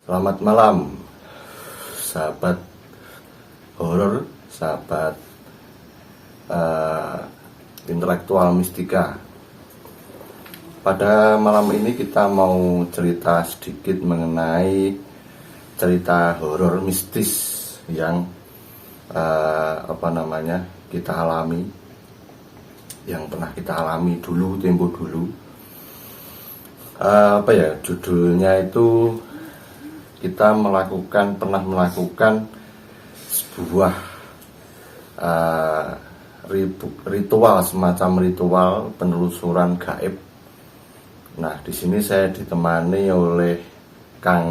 Selamat malam, sahabat horor, sahabat intelektual mistika. Pada malam ini kita mau cerita sedikit mengenai cerita horor mistis yang kita alami, yang pernah kita alami tempo dulu. Judulnya itu kita pernah melakukan sebuah ritual, semacam ritual penelusuran gaib. Nah, di sini saya ditemani oleh Kang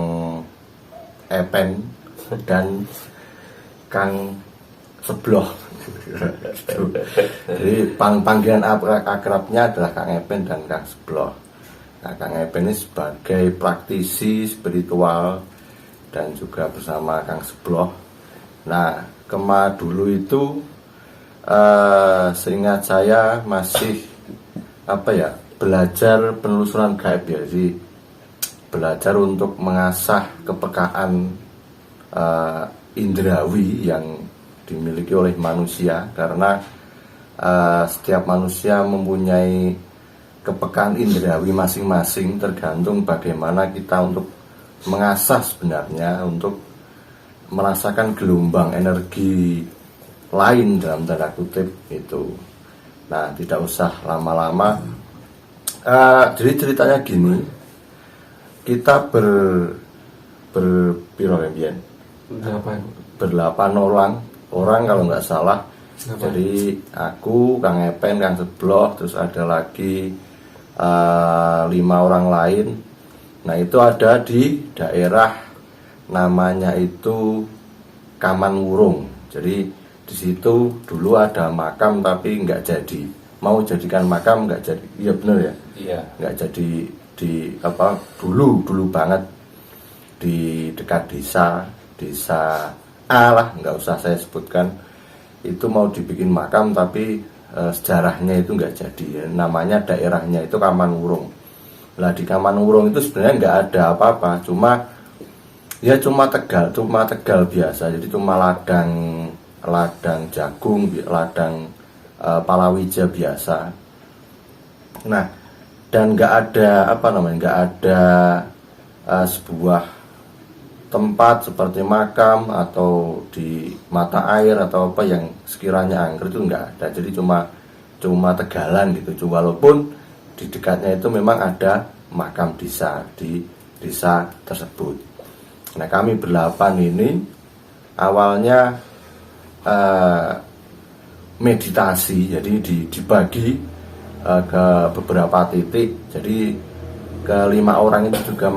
Epen dan Kang Sebloh. Jadi panggilan akrabnya adalah Kang Epen dan Kang Sebloh. Nah, Kang Epen ini sebagai praktisi spiritual dan juga bersama Kang Sebloh. Nah, dulu itu seingat saya masih belajar penelusuran gaib ya. Jadi belajar untuk mengasah kepekaan indrawi yang dimiliki oleh manusia, karena setiap manusia mempunyai kepekaan indrawi masing-masing, tergantung bagaimana kita untuk mengasah sebenarnya untuk merasakan gelombang energi lain dalam tanda kutip itu. Nah, tidak usah lama-lama. Jadi ceritanya gini, kita berlapan orang kalau nggak salah. Jadi aku, Kang Epen, Kang Sebloh, terus ada lagi 5 orang lain. Nah, itu ada di daerah namanya itu Kamanwurung. Jadi di situ dulu ada makam tapi nggak jadi. Mau jadikan makam nggak jadi. Iya bener ya? Iya. Nggak jadi dulu banget di dekat desa A lah, nggak usah saya sebutkan. Itu mau dibikin makam tapi sejarahnya itu nggak jadi. Namanya daerahnya itu Kamanwurung. Nah, di Kamanwurung itu sebenarnya nggak ada apa-apa, cuma tegal biasa. Jadi cuma ladang jagung, ladang palawija biasa. Nah, dan nggak ada sebuah tempat seperti makam atau di mata air atau apa yang sekiranya angker, itu nggak ada. Jadi cuma tegalan gitu. Walaupun di dekatnya itu memang ada makam desa di desa tersebut. Nah, kami berlapan ini awalnya meditasi, jadi dibagi ke beberapa titik. Jadi ke-5 orang itu juga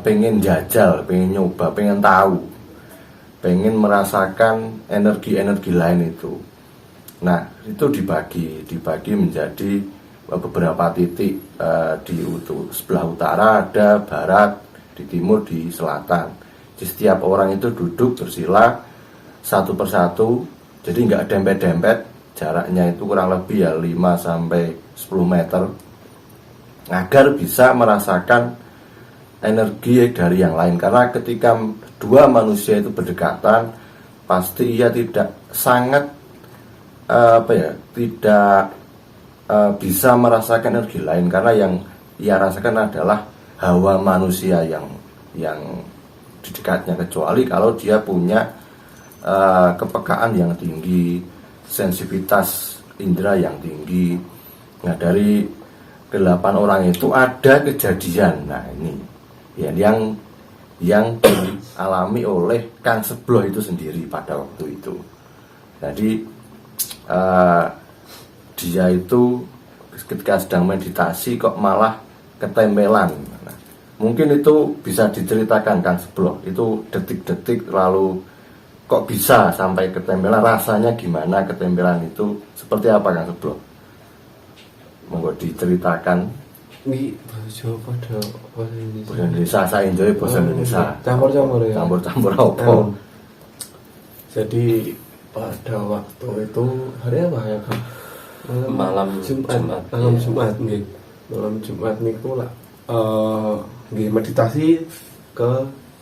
pengen jajal, pengen nyoba, pengen tahu, pengen merasakan energi-energi lain itu. Nah, itu dibagi menjadi beberapa titik, di sebelah utara ada, barat, di timur, di selatan. Jadi setiap orang itu duduk bersila satu persatu, jadi nggak dempet-dempet, jaraknya itu kurang lebih ya 5-10 meter, agar bisa merasakan energi dari yang lain. Karena ketika 2 manusia itu berdekatan, pasti ia tidak bisa merasakan energi lain, karena yang ia rasakan adalah hawa manusia yang di dekatnya, kecuali kalau dia punya kepekaan yang tinggi, sensitivitas indera yang tinggi. Nah, dari 8 orang itu ada kejadian. Nah, ini ya, yang dialami oleh Kang Sebloh itu sendiri pada waktu itu. Jadi dia itu ketika sedang meditasi kok malah ketempelan. Nah, mungkin itu bisa diceritakan Kang Sebloh, itu detik-detik lalu kok bisa sampai ketempelan, rasanya gimana ketempelan itu, seperti apa Kang Sebloh? Monggo diceritakan. Ini bahasa pada bahasa Indonesia, saya enjoy bahasa Indonesia. Campur-campur ya. Campur-campur apa? Jadi pada waktu itu hari apa ya, Kang? Malam Jumat. Malam Jumat nggih. Malam Jumat niku lah nggih meditasi ke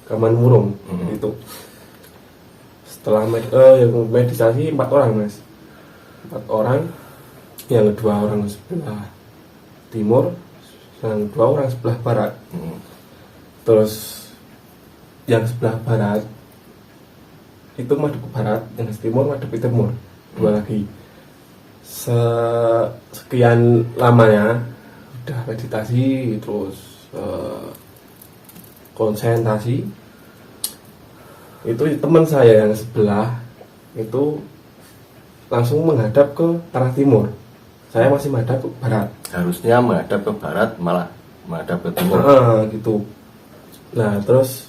Kamanwurung itu. Setelah yang meditasi 4 orang mas, 4 orang, yang 2 orang sebelah timur, yang 2 orang sebelah barat. Terus yang sebelah barat itu madep ke barat, yang timur madep ke timur, 2 lagi. Sekian lamanya udah meditasi terus konsentrasi, itu teman saya yang sebelah itu langsung menghadap ke arah timur, saya masih menghadap ke barat. Harusnya menghadap ke barat, malah menghadap ke timur. Gitu. Nah terus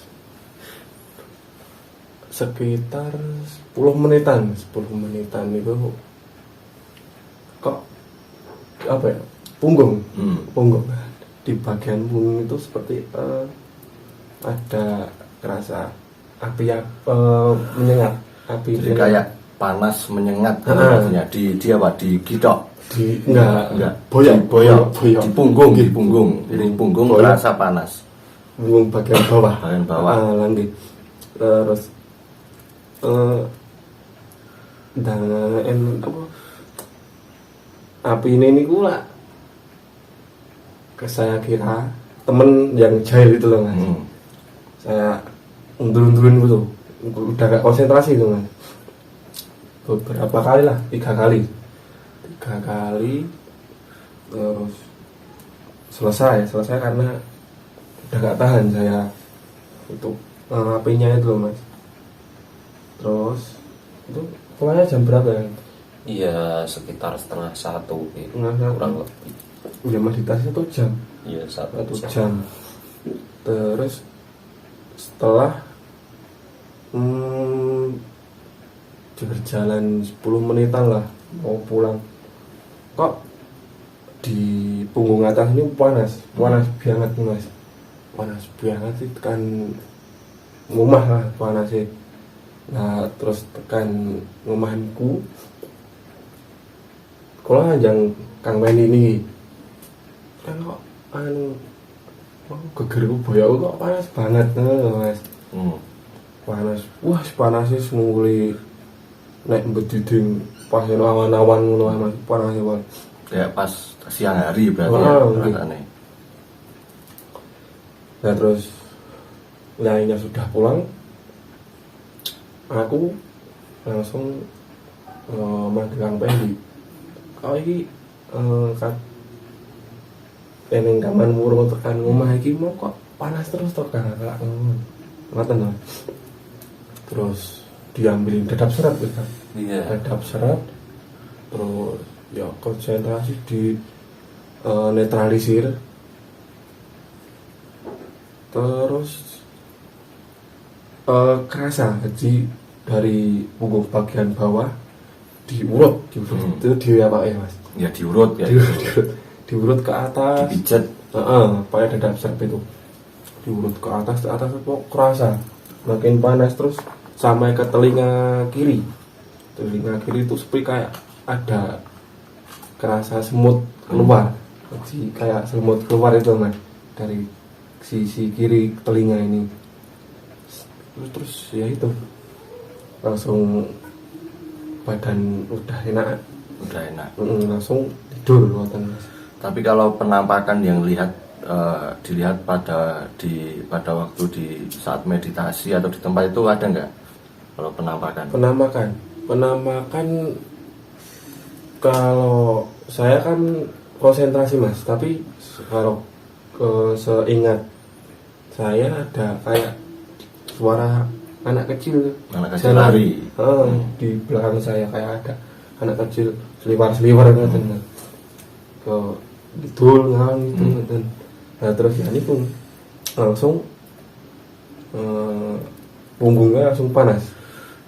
sekitar 10 menitan itu kok apa ya, punggung di bagian punggung itu seperti ada kerasa api menyengat, api. Jadi kayak panas menyengat rasanya di apa, di gitok, di enggak boyok di punggung, di punggung boyok. terasa panas, punggung bagian bawah langgit. Terus dan apa, api ini pula saya kira temen yang jahil itu loh mas. Saya undur-undurin gitu, udah gak konsentrasi itu mas. Beberapa kali lah, 3 kali, terus selesai karena udah gak tahan saya untuk apinya itu loh mas. Terus itu pokoknya jam berapa ya? Iya sekitar 12:30 gitu. Kurang lebih. Udah meditasi 1 jam. Iya 1 jam. Terus setelah berjalan 10 menitan lah mau pulang, kok di punggung atas ini panas banget nih mas, panas banget sih, tekan ngumah lah panasnya. Nah terus tekan ngumahku, kalau anjang Kang Wendy ini kan kok gegerku boyok kok panas banget mas. Panas, wah panasnya semuli naik bediding pas awan-awan ngono mas, panasnya banget. Kayak pas siang hari berarti rasanya. Nah terus lainnya sudah pulang, aku langsung manggil Kang Wendy. Kau ini eneng Kamanwurung tekan rumah iki mau kok panas terus toh kan ngoten lho. Terus diambilin dadap serat gitu. Iya. Dadap serat, terus ya konsentrasi di netralisir. Terus kerasa jadi dari punggung bagian bawah diurut itu di apa ya mas? Ya diurut ya. Diurut ke atas, dipijet. pakai dadap serat itu diurut ke atas kok kerasa makin panas. Terus sampai ke telinga kiri itu seperti kayak ada kerasa semut keluar, jadi kayak semut keluar itu mas dari sisi kiri telinga ini. Terus ya itu langsung badan udah enak, langsung tidur mas. Tapi kalau penampakan yang dilihat pada waktu di saat meditasi atau di tempat itu ada nggak? Kalau penampakan kalau saya kan konsentrasi mas, tapi kalau seingat saya ada kayak suara anak kecil lari di belakang saya, kayak ada anak kecil seliwar gitu ke didul gitu. Nah terus ya ini pun langsung punggungnya langsung panas.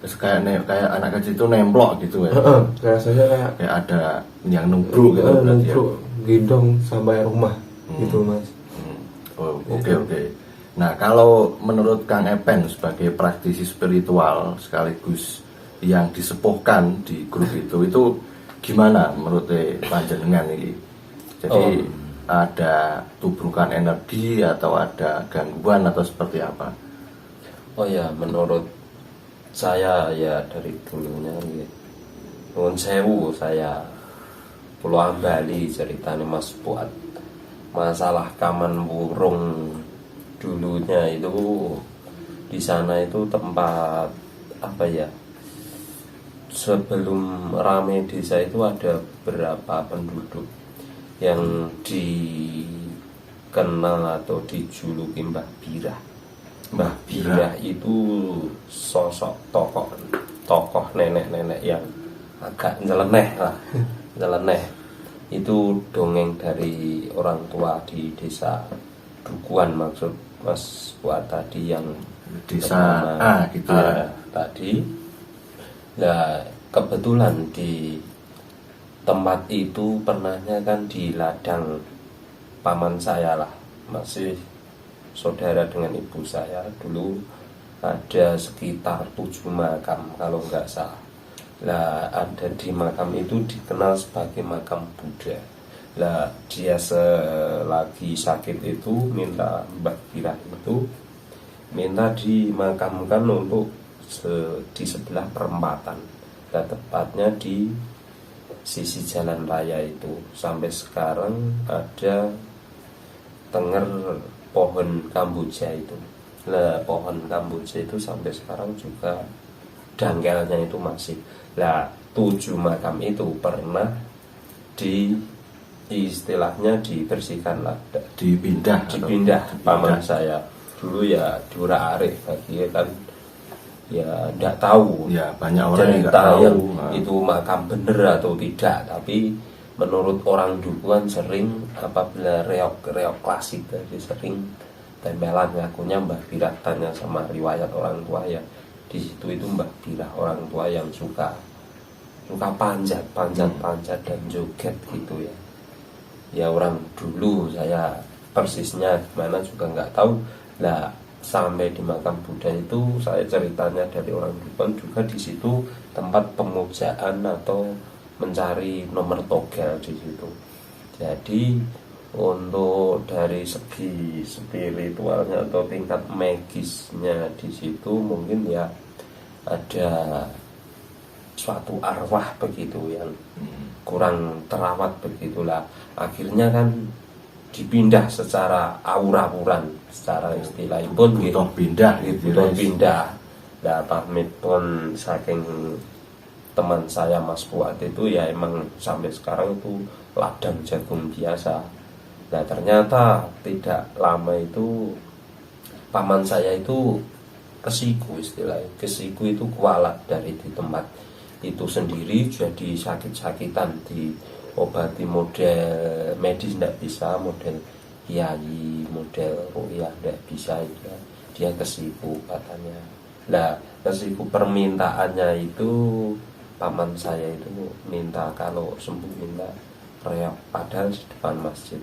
Terus kayak anak kecil itu nemplok gitu ya. Rasanya kayak ada yang numbruk gitu. Numbruk gendong sampai rumah gitu mas. Oke. Nah kalau menurut Kang Epen sebagai praktisi spiritual sekaligus yang disepuhkan di grup itu gimana menurut panjenengan ini? Jadi ada tubrukan energi atau ada gangguan atau seperti apa? Oh ya, menurut saya ya dari dulunya ya, nuwun sewu saya Pulau Ambali ceritanya Mas Fuad. Masalah Kaman Wurung dulunya itu di sana itu tempat apa ya? Sebelum rame desa itu ada beberapa penduduk yang dikenal atau dijuluki Mbah Birah. Mbah Birah itu sosok tokoh nenek-nenek yang agak nyeleneh lah. Nyeleneh itu dongeng dari orang tua di desa Dukuhan, maksud Mas Fuad tadi yang desa A gitu ya. Tadi. Nah, kebetulan di tempat itu pernahnya kan di ladang paman saya lah, masih saudara dengan ibu saya. Dulu ada sekitar 7 makam kalau nggak salah. Lah ada di makam itu dikenal sebagai makam Buddha. Lah dia selagi sakit itu minta Mbah Birah itu minta dimakamkan untuk di sebelah perempatan. Nah, tepatnya di sisi jalan raya itu. Sampai sekarang ada tenger pohon kamboja itu. Nah, pohon kamboja itu sampai sekarang juga dangkelnya itu masih. Nah, 7 makam itu pernah istilahnya dibersihkan lah, dipindah paman saya dulu ya diurak-arik bagi kan ya tidak tahu ya, banyak orang yang cerita tahu yang itu makam bener atau tidak, tapi menurut orang Dukuhan sering apabila reok klasik tadi sering tempelan ngakunya Mbah Birah, tanya sama riwayat orang tua ya di situ itu Mbah Birah orang tua yang suka panjat dan joget gitu ya. Ya orang dulu saya persisnya gimana juga nggak tahu. Lah sampai di makam Buddha itu saya ceritanya dari orang Dukuhan juga di situ tempat pemujaan atau mencari nomor togel di situ. Jadi untuk dari segi spiritualnya atau tingkat magisnya di situ mungkin ya ada suatu arwah begitu yang kurang terawat begitulah. Akhirnya kan dipindah secara aur-auran, secara istilah pun butuh pindah butuh pindah. Nah, pamit pun saking teman saya Mas Fuad itu ya emang sampai sekarang itu ladang jagung biasa. Nah, ternyata tidak lama itu paman saya itu kesiku, istilahnya kesiku itu kualat dari di tempat itu sendiri, jadi sakit-sakitan diobati model medis tidak bisa, model kiai, model ruqyah tidak bisa ya. Dia kesiku katanya. Nah, kesiku permintaannya itu paman saya itu minta kalau sembuh minta reok, padahal di depan masjid,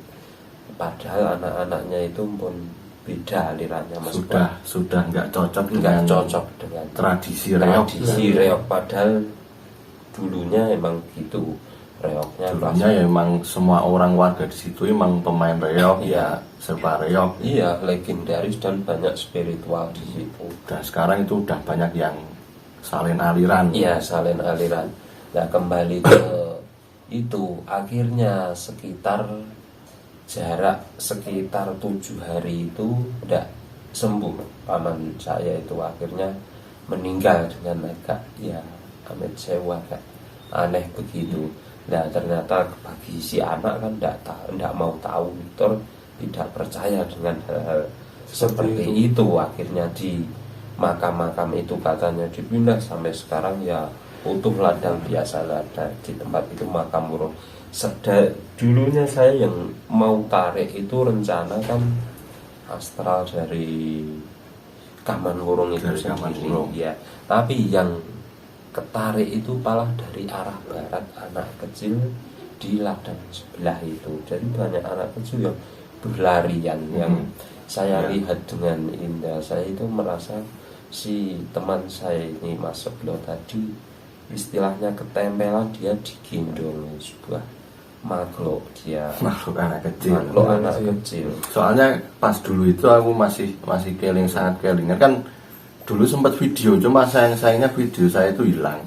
padahal anak-anaknya itu pun beda alirannya Mas. Sudah nggak cocok dengan tradisi reok, padahal dulunya emang gitu reoknya. Dulunya ya emang semua orang warga di situ emang pemain reok ya, serba reok. Iya, legendaris dan banyak spiritual di situ. Dan sekarang itu udah banyak yang salin aliran. Iya, salin aliran. Nah, kembali ke itu akhirnya jarak sekitar 7 hari itu tidak sembuh paman saya itu, akhirnya meninggal dengan agak ya amit sewa agak aneh begitu. Nah, ternyata bagi si anak kan tidak mau tahu, tidak percaya dengan hal-hal seperti itu. Akhirnya di makam-makam itu katanya dipindah, sampai sekarang ya utuh ladang biasa ada di tempat itu makam Wurung. Dulunya saya yang mau tarik itu rencana kan astral dari Kaman Wurung itu sendiri ya, tapi yang ketarik itu malah dari arah barat, anak kecil di ladang sebelah itu. Jadi banyak anak kecil yang berlarian yang saya lihat dengan indah. Saya itu merasa si teman saya ini Mas Seblo tadi istilahnya ketempelan, dia digendong sebuah makhluk anak kecil. Soalnya pas dulu itu aku masih keling, sangat kelingan kan dulu sempat video, cuma sayangnya video saya itu hilang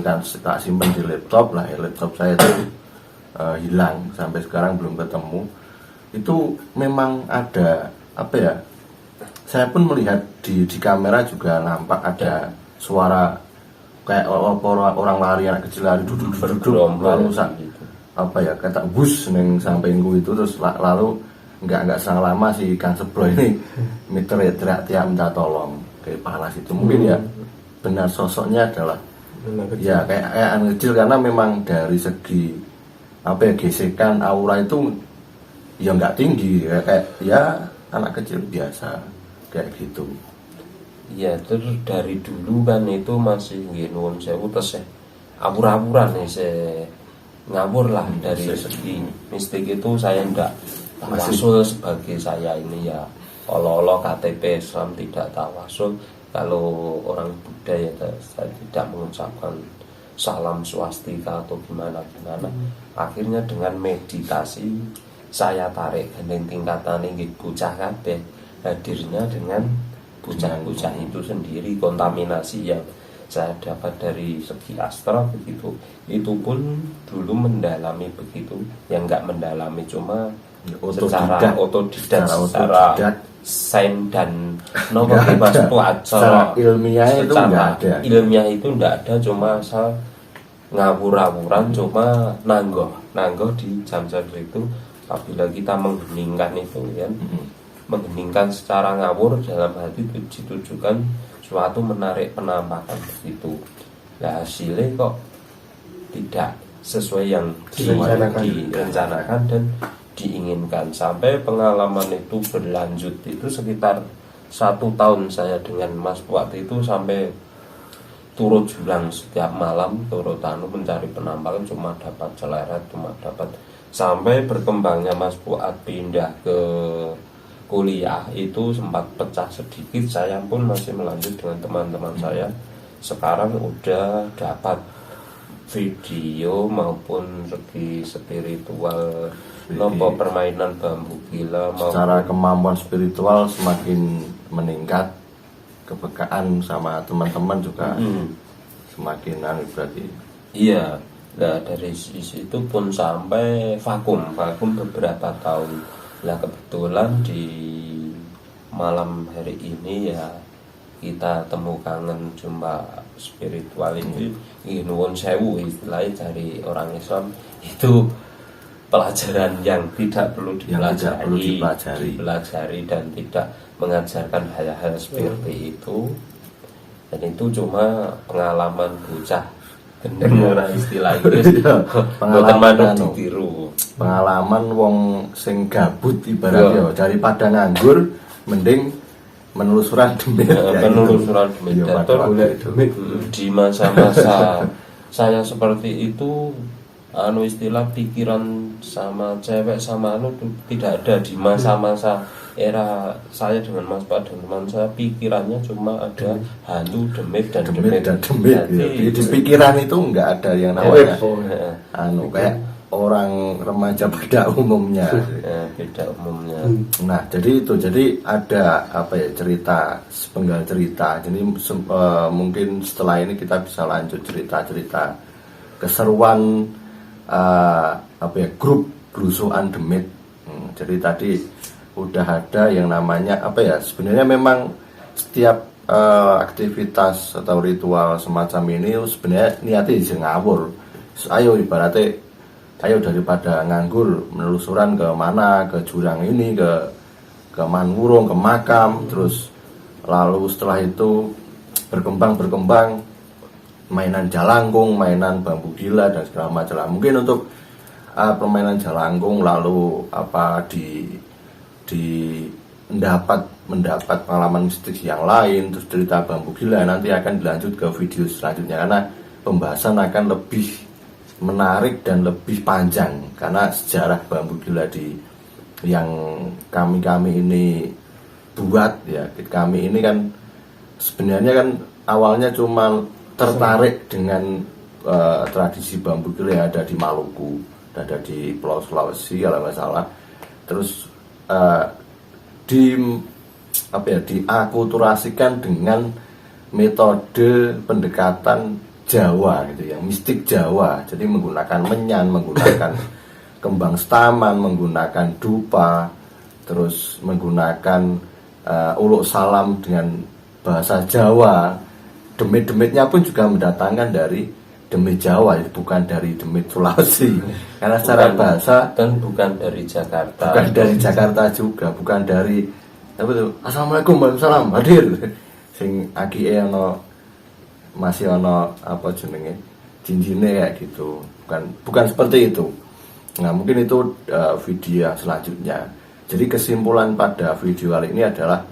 kan, tak simpan di laptop lah ya, laptop saya itu hilang sampai sekarang belum ketemu. Itu memang ada apa ya, saya pun melihat di kamera juga nampak ada suara kayak orang lari, anak kecil lari duduk lalu apa ya, kata bus neng sampingku itu, terus lalu nggak serang lama si Kang Sebro ini teriak minta tolong, kayak panas itu mungkin ya benar sosoknya adalah ya kayak anak kecil, karena memang dari segi apa ya, gesekan aura itu ya nggak tinggi, kayak ya anak kecil biasa kayak gitu. Iya, terus dari dulu kan itu masih nuwun sewu tes awur-awuran saya ngawur lah. Dari segi mistik itu saya ndak tawasul, sebagai saya ini ya olo-olo KTP Islam, tidak tawasul. Kalau orang Buddha ya saya tidak mengucapkan salam swastika atau gimana. Akhirnya dengan meditasi saya tarik gandeng tingkatan ini bocah kabeh, hadirnya dengan bocah-bocah itu sendiri. Kontaminasi yang saya dapat dari segi astral begitu, itu pun dulu mendalami begitu, yang nggak mendalami cuma secara otodidak, secara sains dan bebas itu secara ilmiah itu nggak ada. Ilmiah itu nggak ada, cuma asal ngawur-awuran, cuma nanggoh di jam-jam itu. Apabila kita mengheningkan itu kan, mengheningkan secara ngawur dalam hati ditujukan suatu menarik penampakan begitu. Nah hasilnya kok tidak sesuai yang direncanakan dan diinginkan. Sampai pengalaman itu berlanjut itu sekitar 1 tahun saya dengan Mas Fuad itu, sampai turut jurang setiap malam, turut mencari penampakan, cuma dapat celeret, cuma dapat. Sampai berkembangnya Mas Fuad pindah ke kuliah itu sempat pecah sedikit, saya pun masih melanjut dengan teman-teman saya. Sekarang udah dapat video maupun segi spiritual, nopo permainan bambu gila, secara kemampuan spiritual semakin meningkat, kepekaan sama teman-teman juga semakin berarti. Iya. Nah dari sisi itu pun sampai vakum beberapa tahun. Nah kebetulan di malam hari ini ya kita temu kangen jumpa spiritual ini, nuwun sewu istilahnya dari orang Islam, itu pelajaran yang tidak perlu dipelajari dan tidak mengajarkan hal-hal seperti itu. Dan itu cuma pengalaman bocah gendeng istilah Inggris, pengalaman ditiru. Pengalaman wong sing gabut ibaratnya, daripada nganggur mending menelusuran demit. Penelusuran demit. Di masa-masa saya seperti itu, istilah pikiran sama cewek sama tidak ada. Di masa-masa era saya dengan Mas Pak dan teman saya, pikirannya cuma ada hantu, demit dan demit. Jadi di pikiran itu nggak ada yang namanya kayak orang remaja pada umumnya. Nah jadi ada apa ya, sepenggal cerita. Jadi mungkin setelah ini kita bisa lanjut cerita keseruan apa ya, grup belusuan demit. Jadi tadi udah ada yang namanya apa ya, sebenarnya memang setiap aktivitas atau ritual semacam ini sebenarnya niatnya bisa ngawur. Ayo ibaratnya, ayo daripada nganggur menelusuran ke mana, ke jurang ini, ke Manwurung, ke makam, terus lalu setelah itu berkembang mainan jalangkung, mainan bambu gila dan segala macam. Mungkin untuk permainan jalangkung lalu apa mendapat pengalaman mistik yang lain, terus cerita bambu gila nanti akan dilanjut ke video selanjutnya, karena pembahasan akan lebih menarik dan lebih panjang, karena sejarah bambu gila yang kami ini buat ya, kami ini kan sebenarnya kan awalnya cuma tertarik dengan tradisi bambu gila yang ada di Maluku, ada di Pulau Sulawesi kalau nggak salah. Terus di diakulturasikan dengan metode pendekatan Jawa gitu ya, mistik Jawa. Jadi menggunakan menyan, menggunakan kembang setaman, menggunakan dupa, terus menggunakan uluk salam dengan bahasa Jawa. Demit-demitnya pun juga mendatangkan dari demit Jawa, bukan dari demit Sulawesi. Karena secara bahasa dan bukan dari Jakarta. Bukan dari Jakarta juga, bukan dari apa tuh? Assalamualaikum, waalaikumsalam, hadir. Sing akike ono masih ono apa jenenge cincinnya kayak gitu, bukan seperti itu. Nah mungkin itu video selanjutnya. Jadi kesimpulan pada video kali ini adalah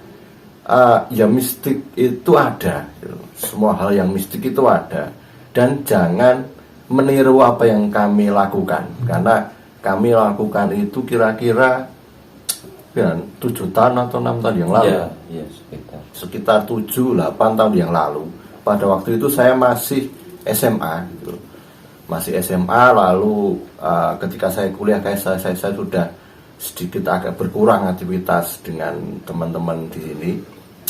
ya mistik itu ada gitu. Semua hal yang mistik itu ada, dan jangan meniru apa yang kami lakukan, karena kami lakukan itu kira-kira ya, 7 tahun atau 6 tahun yang lalu ya sekitar 7-8 tahun yang lalu. Pada waktu itu saya masih SMA gitu. Masih SMA, lalu ketika saya kuliah kayak saya sudah sedikit agak berkurang aktivitas dengan teman-teman di sini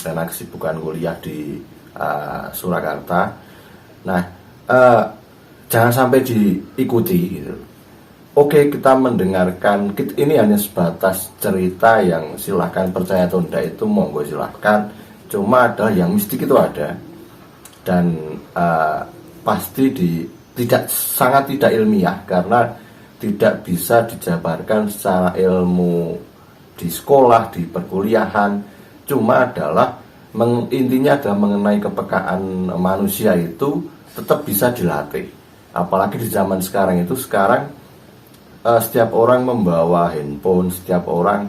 karena kesibukan kuliah di Surakarta. Nah, jangan sampai diikuti gitu. Oke, kita mendengarkan, ini hanya sebatas cerita yang silahkan percaya atau enggak itu monggo silahkan. Cuma adalah yang mistik itu ada, dan pasti sangat tidak ilmiah karena tidak bisa dijabarkan secara ilmu di sekolah, di perkuliahan. Cuma adalah intinya adalah mengenai kepekaan manusia itu tetap bisa dilatih. Apalagi di zaman sekarang itu, setiap orang membawa handphone, setiap orang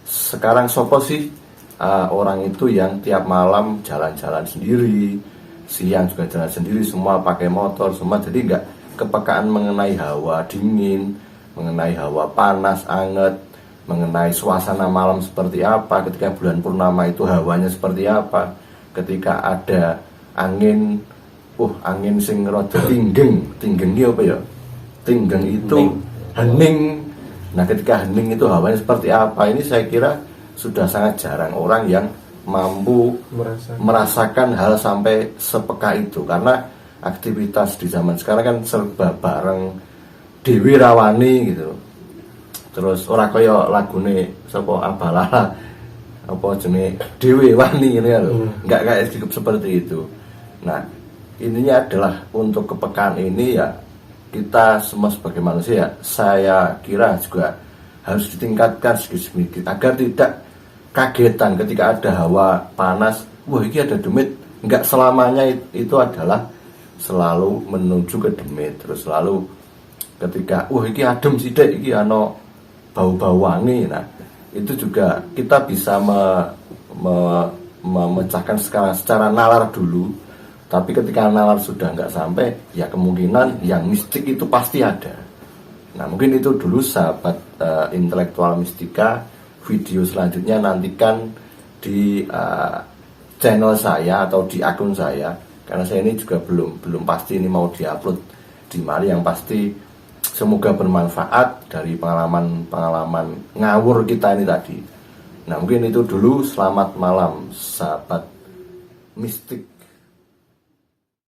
sekarang sopo sih orang itu yang tiap malam jalan-jalan sendiri, siang juga jalan sendiri, semua pakai motor semua. Jadi enggak kepekaan mengenai hawa dingin, mengenai hawa panas, anget, mengenai suasana malam seperti apa, ketika bulan purnama itu hawanya seperti apa, ketika ada angin, angin sing rada tinggeng apa ya? Tinggeng itu hening. Nah, ketika hening itu hawanya seperti apa? Ini saya kira sudah sangat jarang orang yang mampu merasakan hal sampai sepeka itu, karena aktivitas di zaman sekarang kan serba bareng, dewi rawani gitu. Terus ora kaya lagune sapa Abalala apa jenenge dewi wani ini ya lho. Enggak kayak seperti itu. Nah, intinya adalah untuk kepekaan ini ya kita semua sebagai manusia, saya kira juga harus ditingkatkan sedikit-sedikit agar tidak kagetan ketika ada hawa panas. Wah, ini ada demit. Enggak selamanya itu adalah selalu menuju ke demit. Terus selalu ketika ini adem sithik, iki ana bau-bau wangi. Nah, itu juga kita bisa memecahkan secara nalar dulu. Tapi ketika nalar sudah nggak sampai, ya kemungkinan yang mistik itu pasti ada. Nah, mungkin itu dulu sahabat intelektual mistika. Video selanjutnya nantikan di channel saya atau di akun saya, karena saya ini juga belum pasti ini mau diupload di mana. Yang pasti semoga bermanfaat dari pengalaman ngawur kita ini tadi. Nah, mungkin itu dulu. Selamat malam sahabat mistik.